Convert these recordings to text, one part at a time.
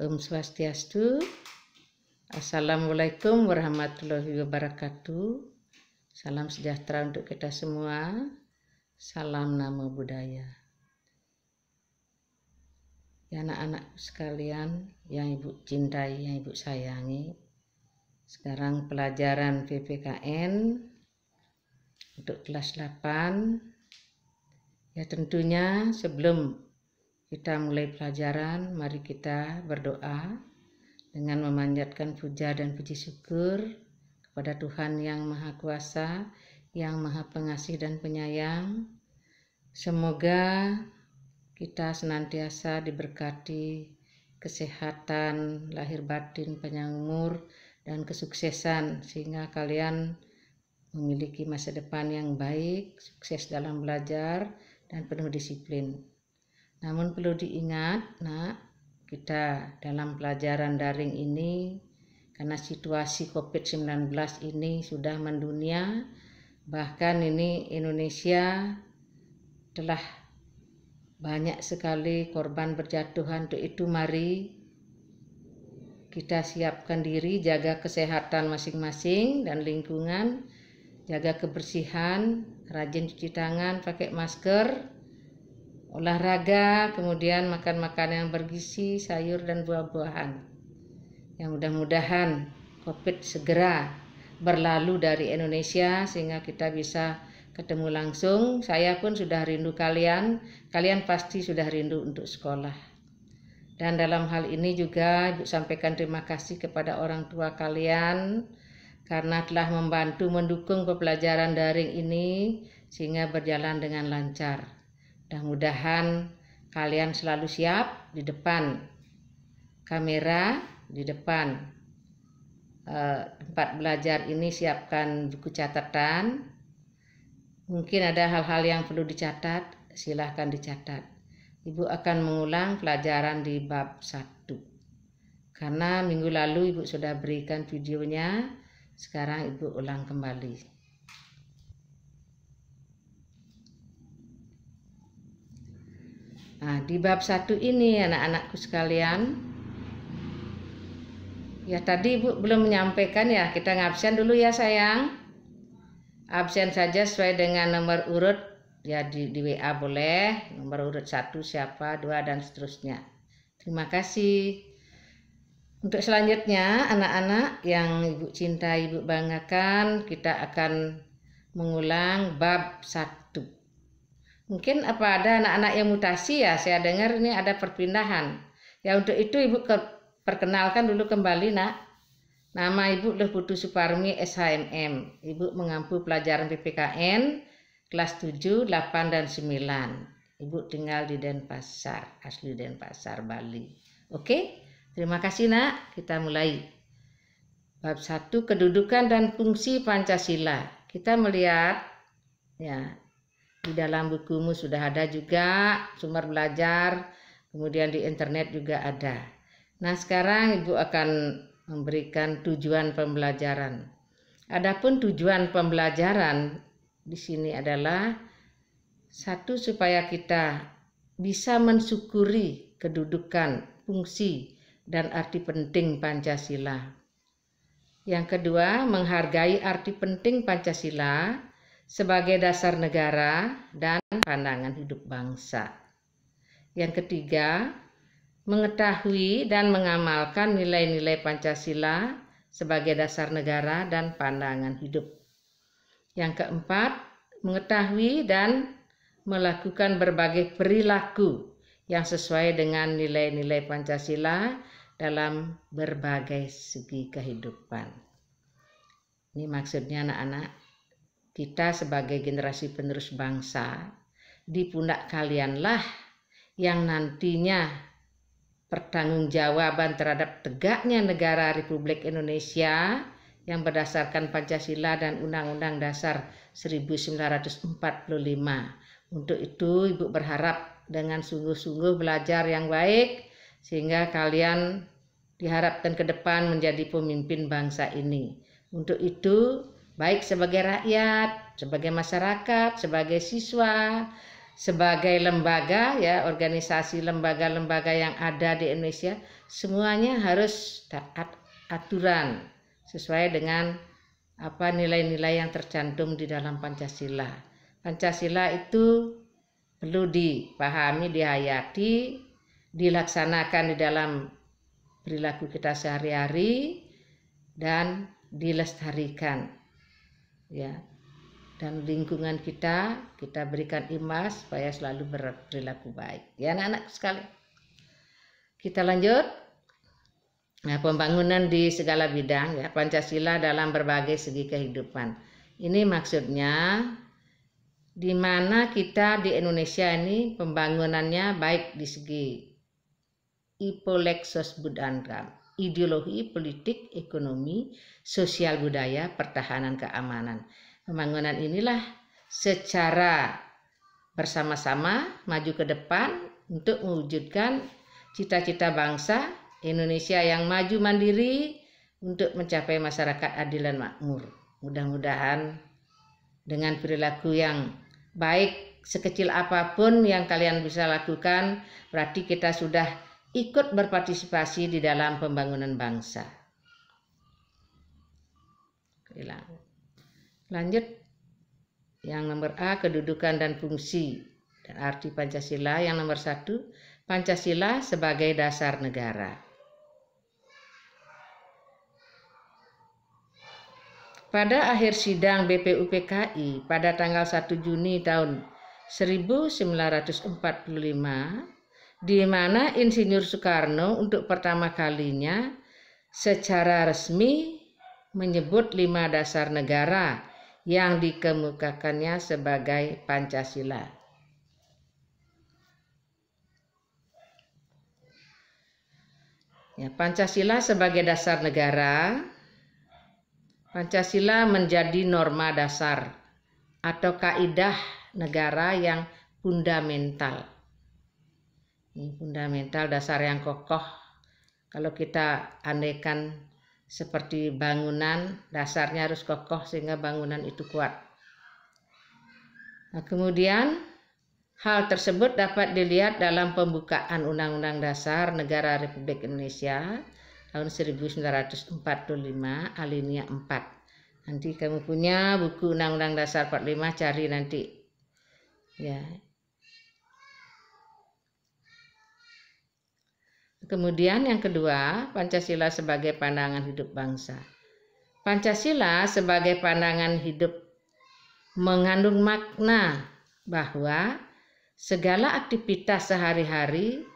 Om Swastiastu. Assalamualaikum warahmatullahi wabarakatuh. Salam sejahtera untuk kita semua. Salam Namo Buddhaya. Ya anak-anak sekalian yang Ibu cintai, yang Ibu sayangi. Sekarang pelajaran PPKN untuk kelas 8. Ya tentunya sebelum kita mulai pelajaran, mari kita berdoa dengan memanjatkan puja dan puji syukur kepada Tuhan yang Maha Kuasa, yang Maha Pengasih dan Penyayang. Semoga kita senantiasa diberkati kesehatan, lahir batin, panjang umur, dan kesuksesan, sehingga kalian memiliki masa depan yang baik, sukses dalam belajar, dan penuh disiplin. Namun perlu diingat, nak, kita dalam pelajaran daring ini, karena situasi COVID-19 ini sudah mendunia, bahkan ini Indonesia telah banyak sekali korban berjatuhan. Untuk itu mari kita siapkan diri, jaga kesehatan masing-masing dan lingkungan, jaga kebersihan, rajin cuci tangan, pakai masker, olahraga, kemudian makan makanan yang bergizi, sayur dan buah-buahan. Yang mudah-mudahan COVID segera berlalu dari Indonesia sehingga kita bisa ketemu langsung. Saya pun sudah rindu kalian, kalian pasti sudah rindu untuk sekolah. Dan dalam hal ini juga Ibu sampaikan terima kasih kepada orang tua kalian karena telah membantu mendukung pembelajaran daring ini sehingga berjalan dengan lancar. Mudah-mudahan kalian selalu siap di depan kamera, di depan tempat belajar ini. Siapkan buku catatan. Mungkin ada hal-hal yang perlu dicatat, silahkan dicatat. Ibu akan mengulang pelajaran di bab 1. Karena minggu lalu Ibu sudah berikan videonya, sekarang Ibu ulang kembali. Nah, di bab 1 ini anak-anakku sekalian, ya tadi Ibu belum menyampaikan ya, kita ngabsen dulu ya sayang. Absen saja sesuai dengan nomor urut, ya di WA boleh, nomor urut 1 siapa, 2 dan seterusnya. Terima kasih. Untuk selanjutnya anak-anak yang Ibu cintai, Ibu banggakan, kita akan mengulang bab 1. Mungkin apa ada anak-anak yang mutasi ya, saya dengar ini ada perpindahan. Ya untuk itu Ibu perkenalkan dulu kembali nak. Nama Ibu Putu Suparmi SHMM. Ibu mengampu pelajaran PPKN kelas 7, 8, dan 9. Ibu tinggal di Denpasar, asli Denpasar, Bali. Oke, terima kasih nak. Kita mulai. Bab 1, kedudukan dan fungsi Pancasila. Kita melihat ya, di dalam bukumu sudah ada juga sumber belajar, kemudian di internet juga ada. Nah, sekarang Ibu akan memberikan tujuan pembelajaran. Adapun tujuan pembelajaran di sini adalah 1, supaya kita bisa mensyukuri kedudukan, fungsi, dan arti penting Pancasila. Yang kedua, menghargai arti penting Pancasila sebagai dasar negara dan pandangan hidup bangsa. Yang ketiga, mengetahui dan mengamalkan nilai-nilai Pancasila sebagai dasar negara dan pandangan hidup. Yang keempat, mengetahui dan melakukan berbagai perilaku yang sesuai dengan nilai-nilai Pancasila dalam berbagai segi kehidupan. Ini maksudnya anak-anak, kita sebagai generasi penerus bangsa, di pundak kalianlah yang nantinya pertanggungjawaban terhadap tegaknya negara Republik Indonesia yang berdasarkan Pancasila dan Undang-Undang Dasar 1945. Untuk itu Ibu berharap dengan sungguh-sungguh belajar yang baik sehingga kalian diharapkan ke depan menjadi pemimpin bangsa ini. Untuk itu baik sebagai rakyat, sebagai masyarakat, sebagai siswa, sebagai lembaga ya, organisasi lembaga-lembaga yang ada di Indonesia semuanya harus taat aturan sesuai dengan apa nilai-nilai yang tercantum di dalam Pancasila. Pancasila itu perlu dipahami, dihayati, dilaksanakan di dalam perilaku kita sehari-hari dan dilestarikan ya. Dan lingkungan kita berikan imbas supaya selalu berperilaku baik. Ya anak-anak sekalian. Kita lanjut. Nah, pembangunan di segala bidang ya, Pancasila dalam berbagai segi kehidupan. Ini maksudnya di mana kita di Indonesia ini pembangunannya baik di segi ipolexos budandram, ideologi, politik, ekonomi, sosial budaya, pertahanan, keamanan. Pembangunan inilah secara bersama-sama maju ke depan untuk mewujudkan cita-cita bangsa Indonesia yang maju mandiri untuk mencapai masyarakat adil dan makmur. Mudah-mudahan dengan perilaku yang baik sekecil apapun yang kalian bisa lakukan, berarti kita sudah ikut berpartisipasi di dalam pembangunan bangsa. Lanjut yang nomor A, kedudukan dan fungsi dan arti Pancasila. Yang nomor 1, Pancasila sebagai dasar negara. Pada akhir sidang BPUPKI pada tanggal 1 Juni tahun 1945, di mana Insinyur Soekarno untuk pertama kalinya secara resmi menyebut 5 dasar negara yang dikemukakannya sebagai Pancasila. Ya, Pancasila sebagai dasar negara. Pancasila menjadi norma dasar atau kaidah negara yang fundamental. Ini fundamental, dasar yang kokoh. Kalau kita andaikan seperti bangunan, dasarnya harus kokoh sehingga bangunan itu kuat. Nah, kemudian hal tersebut dapat dilihat dalam pembukaan Undang-Undang Dasar Negara Republik Indonesia tahun 1945 alinea 4. Nanti kamu punya buku Undang-Undang Dasar 45, cari nanti. Ya. Kemudian yang kedua, Pancasila sebagai pandangan hidup bangsa. Pancasila sebagai pandangan hidup mengandung makna bahwa segala aktivitas sehari-hari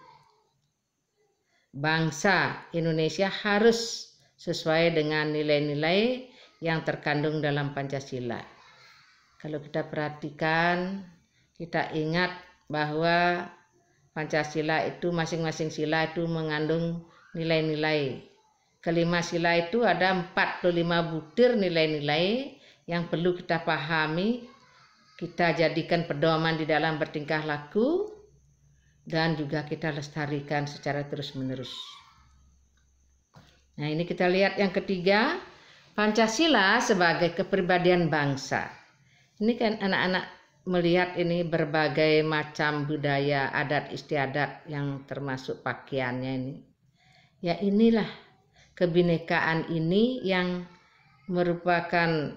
bangsa Indonesia harus sesuai dengan nilai-nilai yang terkandung dalam Pancasila. Kalau kita perhatikan, kita ingat bahwa Pancasila itu masing-masing sila itu mengandung nilai-nilai. Kelima sila itu ada 45 butir nilai-nilai yang perlu kita pahami, kita jadikan pedoman di dalam bertingkah laku, dan juga kita lestarikan secara terus-menerus. Nah, ini kita lihat yang ketiga, Pancasila sebagai kepribadian bangsa. Ini kan anak-anak melihat ini berbagai macam budaya, adat istiadat yang termasuk pakaiannya ini. Ya inilah kebinekaan ini yang merupakan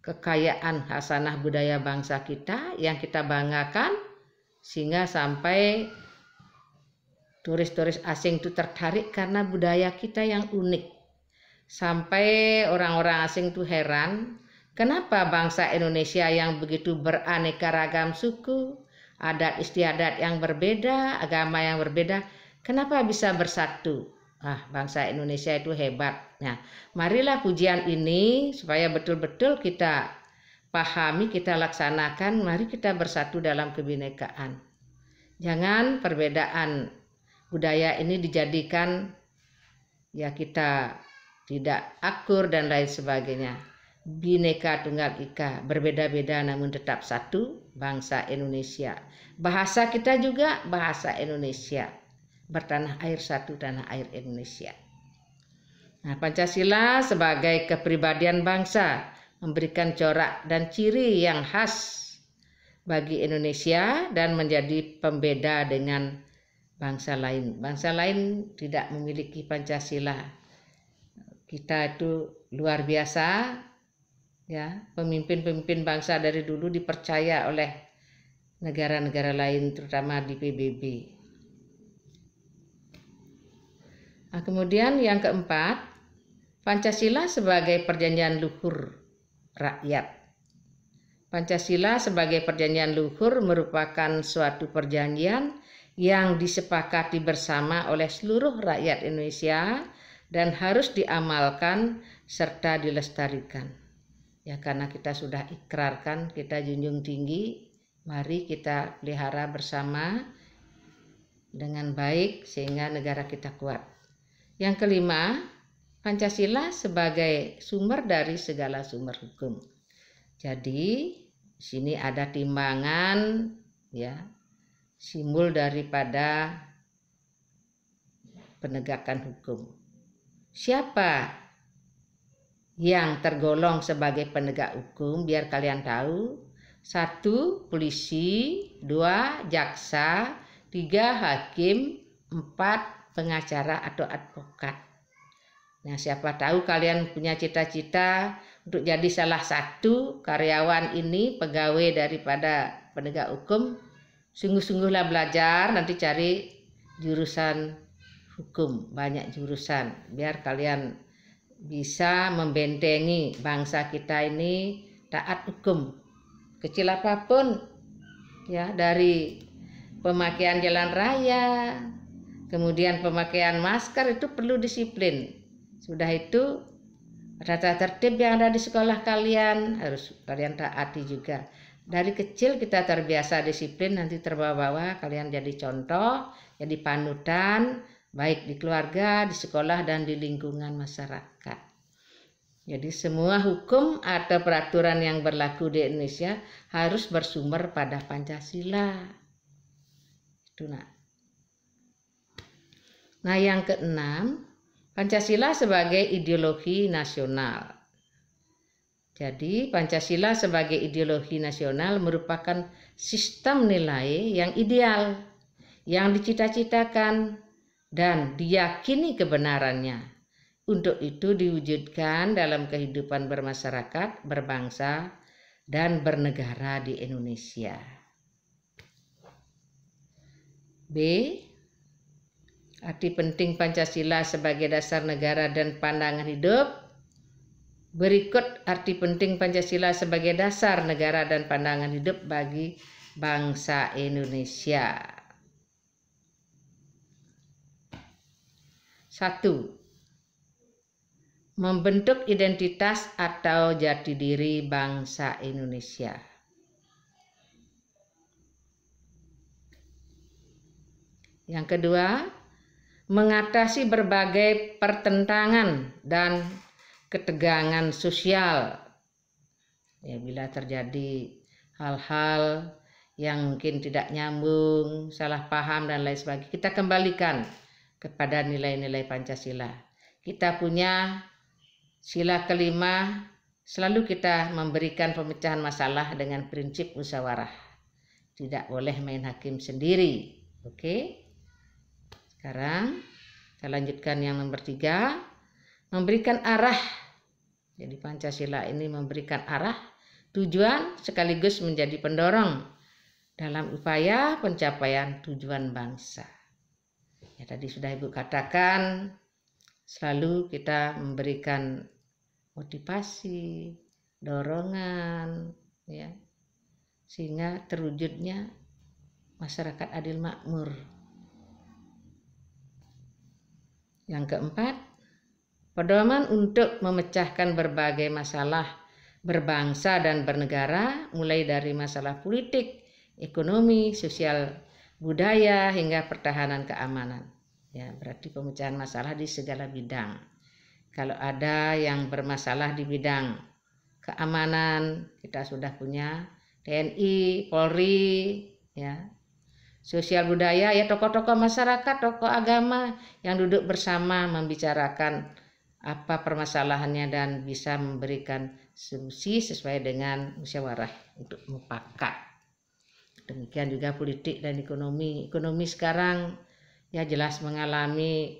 kekayaan hasanah budaya bangsa kita yang kita banggakan, sehingga sampai turis-turis asing itu tertarik karena budaya kita yang unik. Sampai orang-orang asing itu heran, kenapa bangsa Indonesia yang begitu beraneka ragam suku, adat istiadat yang berbeda, agama yang berbeda, kenapa bisa bersatu? Bangsa Indonesia itu hebat. Nah, marilah pujian ini supaya betul-betul kita pahami, kita laksanakan, mari kita bersatu dalam kebinekaan. Jangan perbedaan budaya ini dijadikan ya kita tidak akur dan lain sebagainya. Bhinneka Tunggal Ika, berbeda-beda namun tetap satu, bangsa Indonesia. Bahasa kita juga bahasa Indonesia, bertanah air satu, tanah air Indonesia. Nah, Pancasila sebagai kepribadian bangsa memberikan corak dan ciri yang khas bagi Indonesia dan menjadi pembeda dengan bangsa lain. Bangsa lain tidak memiliki Pancasila. Kita itu luar biasa, ya. Pemimpin-pemimpin bangsa dari dulu dipercaya oleh negara-negara lain, terutama di PBB. Nah, kemudian yang keempat, Pancasila sebagai perjanjian luhur rakyat. Pancasila sebagai perjanjian luhur merupakan suatu perjanjian yang disepakati bersama oleh seluruh rakyat Indonesia dan harus diamalkan serta dilestarikan. Ya, karena kita sudah ikrarkan, kita junjung tinggi, mari kita pelihara bersama dengan baik sehingga negara kita kuat. Yang kelima, Pancasila sebagai sumber dari segala sumber hukum. Jadi sini ada timbangan, ya, simbol daripada penegakan hukum. Siapa yang tergolong sebagai penegak hukum? Biar kalian tahu. 1. Polisi, 2. Jaksa, 3. Hakim, 4. Pengacara atau advokat. Nah, siapa tahu kalian punya cita-cita untuk jadi salah satu karyawan ini, pegawai daripada penegak hukum. Sungguh-sungguhlah belajar, nanti cari jurusan hukum, banyak jurusan, biar kalian bisa membentengi bangsa kita ini taat hukum. Kecil apapun, ya, dari pemakaian jalan raya, kemudian pemakaian masker itu perlu disiplin. Sudah itu tata tertib yang ada di sekolah kalian harus kalian taati juga. Dari kecil kita terbiasa disiplin, nanti terbawa-bawa kalian jadi contoh, jadi panutan, baik di keluarga, di sekolah, dan di lingkungan masyarakat. Jadi semua hukum atau peraturan yang berlaku di Indonesia harus bersumber pada Pancasila. Itu nak. Nah, yang keenam, Pancasila sebagai ideologi nasional. Jadi Pancasila sebagai ideologi nasional merupakan sistem nilai yang ideal, yang dicita-citakan dan diyakini kebenarannya. Untuk itu diwujudkan dalam kehidupan bermasyarakat, berbangsa, dan bernegara di Indonesia. B. Arti penting Pancasila sebagai dasar negara dan pandangan hidup. Berikut arti penting Pancasila sebagai dasar negara dan pandangan hidup bagi bangsa Indonesia. 1. Membentuk identitas atau jati diri bangsa Indonesia. Yang kedua, mengatasi berbagai pertentangan dan ketegangan sosial. Ya, bila terjadi hal-hal yang mungkin tidak nyambung, salah paham dan lain sebagainya, kita kembalikan kepada nilai-nilai Pancasila. Kita punya sila kelima, selalu kita memberikan pemecahan masalah dengan prinsip musyawarah. Tidak boleh main hakim sendiri. Oke? Sekarang kita lanjutkan yang nomor 3. Memberikan arah. Jadi Pancasila ini memberikan arah, tujuan sekaligus menjadi pendorong dalam upaya pencapaian tujuan bangsa. Ya, tadi sudah Ibu katakan, selalu kita memberikan motivasi, dorongan, ya, sehingga terwujudnya masyarakat adil makmur. Yang keempat, pedoman untuk memecahkan berbagai masalah berbangsa dan bernegara, mulai dari masalah politik, ekonomi, sosial, budaya, hingga pertahanan keamanan. Ya, berarti pemecahan masalah di segala bidang. Kalau ada yang bermasalah di bidang keamanan, kita sudah punya TNI, Polri, ya. Sosial budaya, ya tokoh-tokoh masyarakat, tokoh agama yang duduk bersama membicarakan apa permasalahannya dan bisa memberikan solusi sesuai dengan musyawarah untuk mufakat. Demikian juga politik dan ekonomi. Ekonomi sekarang ya jelas mengalami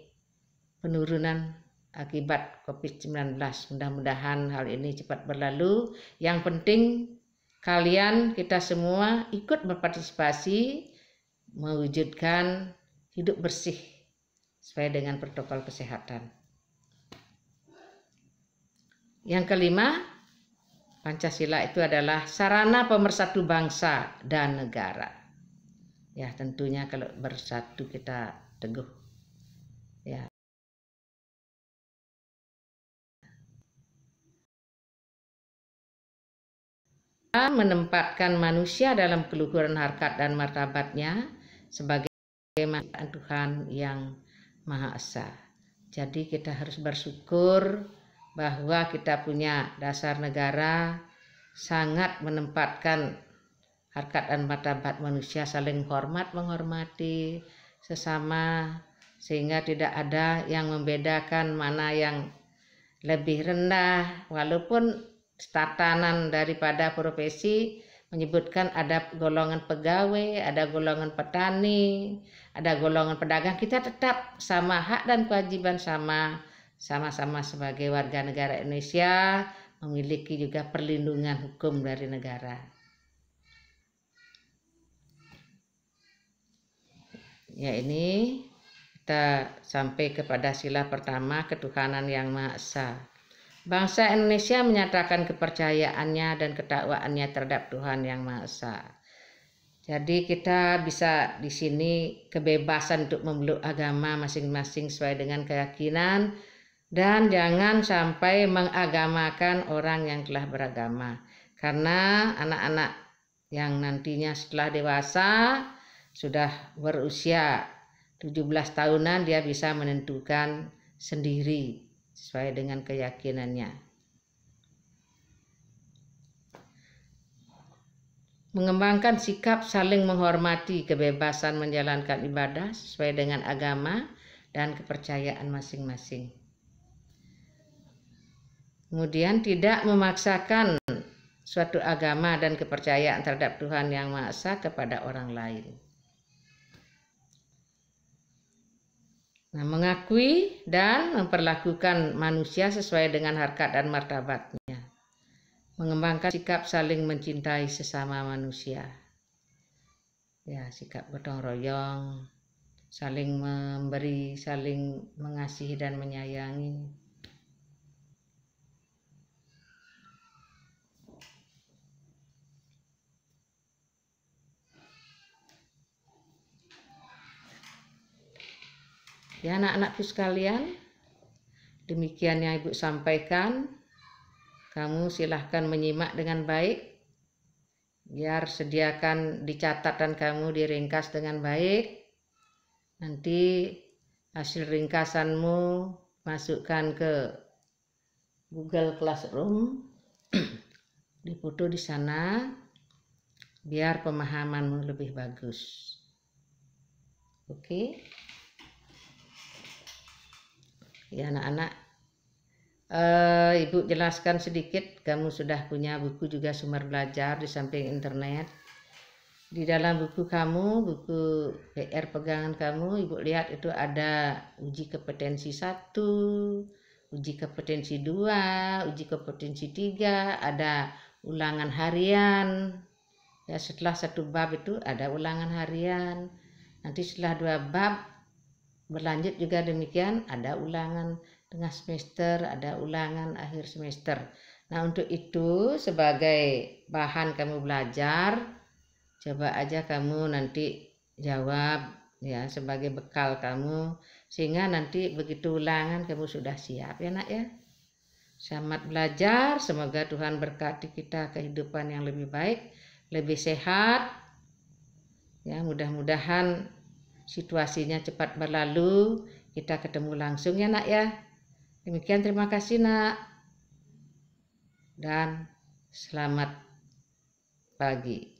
penurunan akibat COVID-19. Mudah-mudahan hal ini cepat berlalu. Yang penting kalian, kita semua ikut berpartisipasi mewujudkan hidup bersih sesuai dengan protokol kesehatan. Yang kelima, Pancasila itu adalah sarana pemersatu bangsa dan negara. Ya, tentunya kalau bersatu kita teguh. Ya. Menempatkan manusia dalam keluhuran harkat dan martabatnya sebagai Tuhan yang Maha Esa. Jadi kita harus bersyukur bahwa kita punya dasar negara sangat menempatkan harkat dan martabat manusia, saling hormat menghormati sesama, sehingga tidak ada yang membedakan mana yang lebih rendah, walaupun tatanan daripada profesi menyebutkan ada golongan pegawai, ada golongan petani, ada golongan pedagang, kita tetap sama hak dan kewajiban sama-sama sebagai warga negara Indonesia, memiliki juga perlindungan hukum dari negara. Ya, ini kita sampai kepada sila pertama, ketuhanan yang Maha Esa. Bangsa Indonesia menyatakan kepercayaannya dan ketakwaannya terhadap Tuhan yang Maha Esa. Jadi kita bisa di sini kebebasan untuk memeluk agama masing-masing sesuai dengan keyakinan, dan jangan sampai mengagamakan orang yang telah beragama. Karena anak-anak yang nantinya setelah dewasa sudah berusia 17 tahunan, dia bisa menentukan sendiri sesuai dengan keyakinannya. Mengembangkan sikap saling menghormati kebebasan menjalankan ibadah sesuai dengan agama dan kepercayaan masing-masing. Kemudian tidak memaksakan suatu agama dan kepercayaan terhadap Tuhan yang Maha Esa kepada orang lain. Nah, mengakui dan memperlakukan manusia sesuai dengan harkat dan martabatnya. Mengembangkan sikap saling mencintai sesama manusia. Ya, sikap gotong royong, saling memberi, saling mengasihi dan menyayangi. Ya, anak-anakku sekalian, demikian yang Ibu sampaikan. Kamu silahkan menyimak dengan baik, biar sediakan di catatan kamu diringkas dengan baik. Nanti hasil ringkasanmu masukkan ke Google Classroom, difoto di sana, biar pemahamanmu lebih bagus. Oke? Ya, anak-anak, Ibu jelaskan sedikit. Kamu sudah punya buku juga sumber belajar di samping internet. Di dalam buku kamu, buku PR pegangan kamu, Ibu lihat itu ada uji kompetensi 1, uji kompetensi 2, uji kompetensi 3, ada ulangan harian. Ya, setelah satu bab itu ada ulangan harian. Nanti setelah 2 bab berlanjut juga demikian, ada ulangan tengah semester, ada ulangan akhir semester. Nah, untuk itu sebagai bahan kamu belajar, coba aja kamu nanti jawab ya sebagai bekal kamu, sehingga nanti begitu ulangan kamu sudah siap ya nak ya. Selamat belajar, semoga Tuhan berkati kita kehidupan yang lebih baik, lebih sehat. Ya, mudah-mudahan situasinya cepat berlalu, kita ketemu langsung ya nak ya. Demikian, terima kasih nak, dan selamat pagi.